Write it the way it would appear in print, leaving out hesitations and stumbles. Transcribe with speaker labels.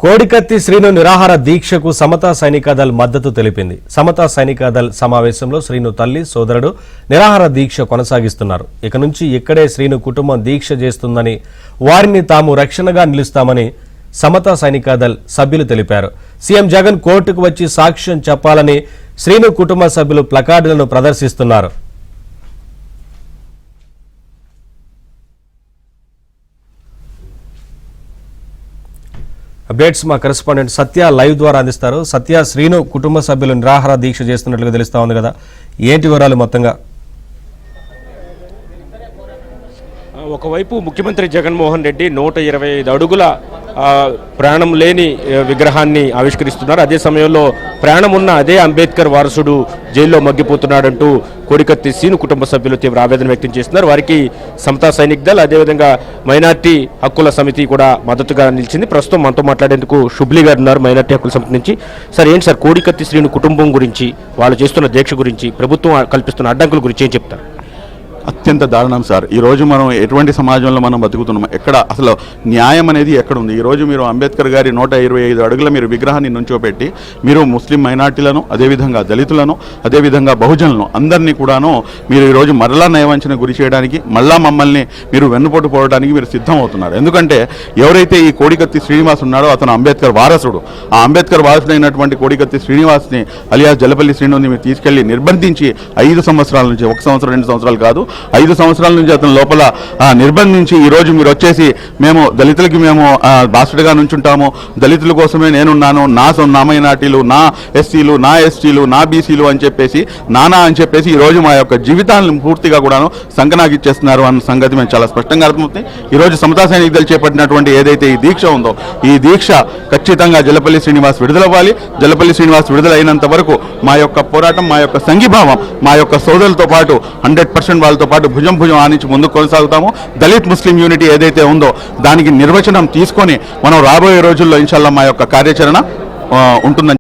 Speaker 1: కోడికత్తి శ్రీను నిరాహార దీక్షకు సమతా సైనికాదళ్ మద్దతు తెలిపింది. సమతా సైనికాదళ్ సమావేశంలో శ్రీను తల్లి, సోదరుడు నిరాహార దీక్ష కొనసాగిస్తున్నారు. ఇక నుంచి ఇక్కడే శ్రీను కుటుంబం దీక్ష చేస్తుందని, వారిని తాము రక్షణగా నిలుస్తామని సమతా సైనికాదళ్ సభ్యులు తెలిపారు. సీఎం జగన్ కోర్టుకు వచ్చి సాక్ష్యం చెప్పాలని శ్రీను కుటుంబ సభ్యులు ప్లకార్డులను ప్రదర్శిస్తున్నారు. అప్డేట్స్ మా కరెస్పాండెంట్ సత్య లైవ్ ద్వారా అందిస్తారు. సత్య, శ్రీను కుటుంబ సభ్యులు నిరాహార దీక్ష చేస్తున్నట్లుగా తెలుస్తా ఉంది కదా, ఏంటి వివరాలు మొత్తంగా?
Speaker 2: ఒకవైపు ముఖ్యమంత్రి జగన్మోహన్ రెడ్డి 125 అడుగుల ప్రాణం లేని విగ్రహాన్ని ఆవిష్కరిస్తున్నారు. అదే సమయంలో ప్రాణం ఉన్న అదే అంబేద్కర్ వారసుడు జైల్లో మగ్గిపోతున్నాడంటూ కోడికత్తి శ్రీను కుటుంబ సభ్యులు తీవ్ర ఆవేదన వ్యక్తం చేస్తున్నారు. వారికి సమతా సైనిక్ దళ్, అదేవిధంగా మైనార్టీ హక్కుల సమితి కూడా మద్దతుగా నిలిచింది. ప్రస్తుతం మనతో మాట్లాడేందుకు షుబ్లీ గారు ఉన్నారు, మైనార్టీ హక్కుల సమితి నుంచి. సార్, ఏంటి సార్ కోడికత్తి శ్రీను కుటుంబం గురించి, వాళ్ళు చేస్తున్న దీక్ష గురించి, ప్రభుత్వం కల్పిస్తున్న అడ్డంకుల గురించి ఏం చెప్తారు?
Speaker 3: అత్యంత దారుణం సార్. ఈరోజు మనం ఎటువంటి సమాజంలో మనం బతుకుతున్నాం? ఎక్కడ అసలు న్యాయం అనేది ఎక్కడుంది? ఈరోజు మీరు అంబేద్కర్ గారి 125 అడుగుల మీరు విగ్రహాన్ని నుంచోపెట్టి మీరు ముస్లిం మైనార్టీలను, అదేవిధంగా దళితులను, అదేవిధంగా బహుజనులను అందరినీ కూడాను మీరు ఈరోజు మరలా నయవంచన గురి చేయడానికి, మళ్ళా మమ్మల్ని మీరు వెన్నుపోటు పోవడానికి మీరు సిద్ధం అవుతున్నారు. ఎందుకంటే ఎవరైతే ఈ కోడికత్తి శ్రీనివాస్ ఉన్నాడో అతను అంబేద్కర్ వారసుడు. ఆ అంబేద్కర్ వారసుడైనటువంటి కోడికత్తి శ్రీనివాస్ని అలియాస్ జలపల్లి శ్రీనుని మీరు తీసుకెళ్లి నిర్బంధించి 5 సంవత్సరాల నుంచి, 1 సంవత్సరం 2 సంవత్సరాలు కాదు, 5 సంవత్సరాల నుంచి అతను లోపల నిర్బంధించి ఈరోజు మీరు వచ్చేసి మేము దళితులకి మేము బాసుడిగా నుంచుంటాము, దళితుల కోసమే నేనున్నాను, నా మైనార్టీలు, నా ఎస్సీలు, నా ఎస్టీలు, నా బీసీలు అని చెప్పేసి అని చెప్పేసి ఈరోజు మా యొక్క జీవితాలను పూర్తిగా కూడాను సంకనాగిచ్చేస్తున్నారు అన్న సంగతి మేము చాలా స్పష్టంగా అర్థమవుతుంది. ఈరోజు సమతా సైనిక్ దళ్ చేపట్టినటువంటి ఏదైతే ఈ దీక్ష ఉందో, ఈ దీక్ష ఖచ్చితంగా జలపల్లి శ్రీనివాస్ విడుదలవ్వాలి. జలపల్లి శ్రీనివాస్ విడుదలైనంత వరకు మా యొక్క పోరాటం, మా యొక్క సంఘీభావం, మా యొక్క సోదరులతో పాటు 100% వాళ్ళతో పాటు భుజం ఆనించి ముందుకు కొనసాగుతాము. దళిత్ ముస్లిం యూనిటీ ఏదైతే ఉందో దానికి నిర్వచనం తీసుకొని మనం రాబోయే రోజుల్లో ఇన్షాల్లా మా యొక్క కార్యాచరణ ఉంటుందని